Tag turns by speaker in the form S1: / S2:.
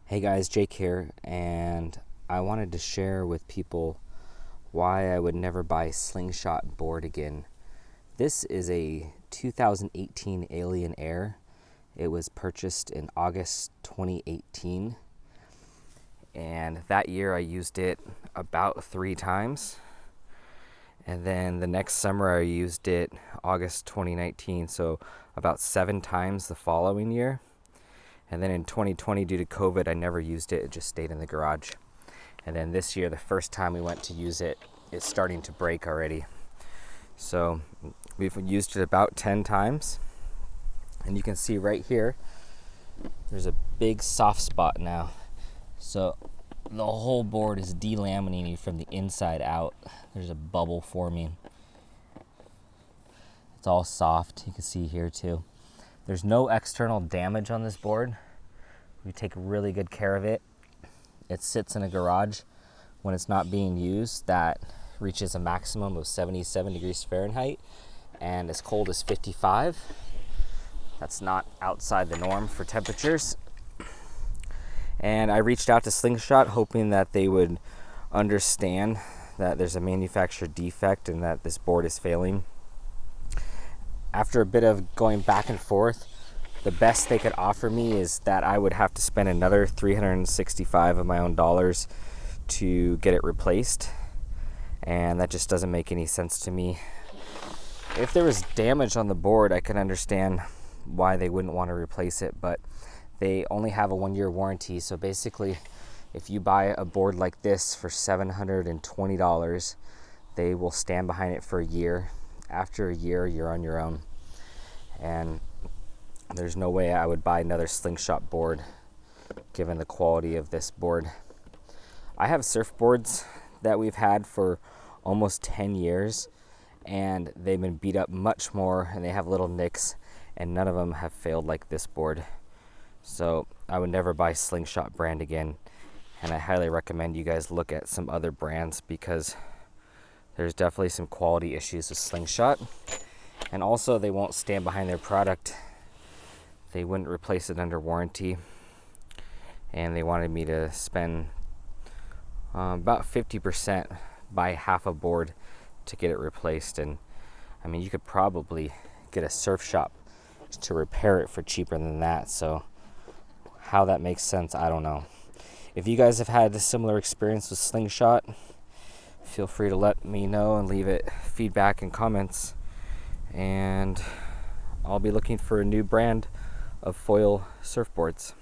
S1: Hey guys, Jake here, and I wanted to share with people why I would never buy a Slingshot board again. This is a 2018 Alien Air. It was purchased in August 2018, and that year I used it about 3 times. And then the next summer I used it August 2019, so about 7 times the following year. And then in 2020, due to COVID, I never used it. It just stayed in the garage. And then this year, the first time we went to use it, it's starting to break already. So we've used it about 10 times. And you can see right here, there's a big soft spot now. So the whole board is delaminating from the inside out. There's a bubble forming. It's all soft, you can see here too. There's no external damage on this board. We take really good care of it. It sits in a garage when it's not being used that reaches a maximum of 77 degrees Fahrenheit and as cold as 55. That's not outside the norm for temperatures. And I reached out to Slingshot hoping that they would understand that there's a manufacturer defect and that this board is failing. After a bit of going back and forth, the best they could offer me is that I would have to spend another $365 of my own dollars to get it replaced. And that just doesn't make any sense to me. If there was damage on the board, I can understand why they wouldn't want to replace it, but they only have a 1-year warranty. So basically, if you buy a board like this for $720, they will stand behind it for a year. After a year, you're on your own. And there's no way I would buy another Slingshot board given the quality of this board. I have surfboards that we've had for almost 10 years, and they've been beat up much more, and they have little nicks, and none of them have failed like this board. So I would never buy Slingshot brand again, and I highly recommend you guys look at some other brands because there's definitely some quality issues with Slingshot. And also, they won't stand behind their product. They wouldn't replace it under warranty. And they wanted me to spend about 50%, buy half a board to get it replaced. And I mean, you could probably get a surf shop to repair it for cheaper than that. So how that makes sense, I don't know. If you guys have had a similar experience with Slingshot, feel free to let me know and leave it feedback and comments. And I'll be looking for a new brand of foil surfboards.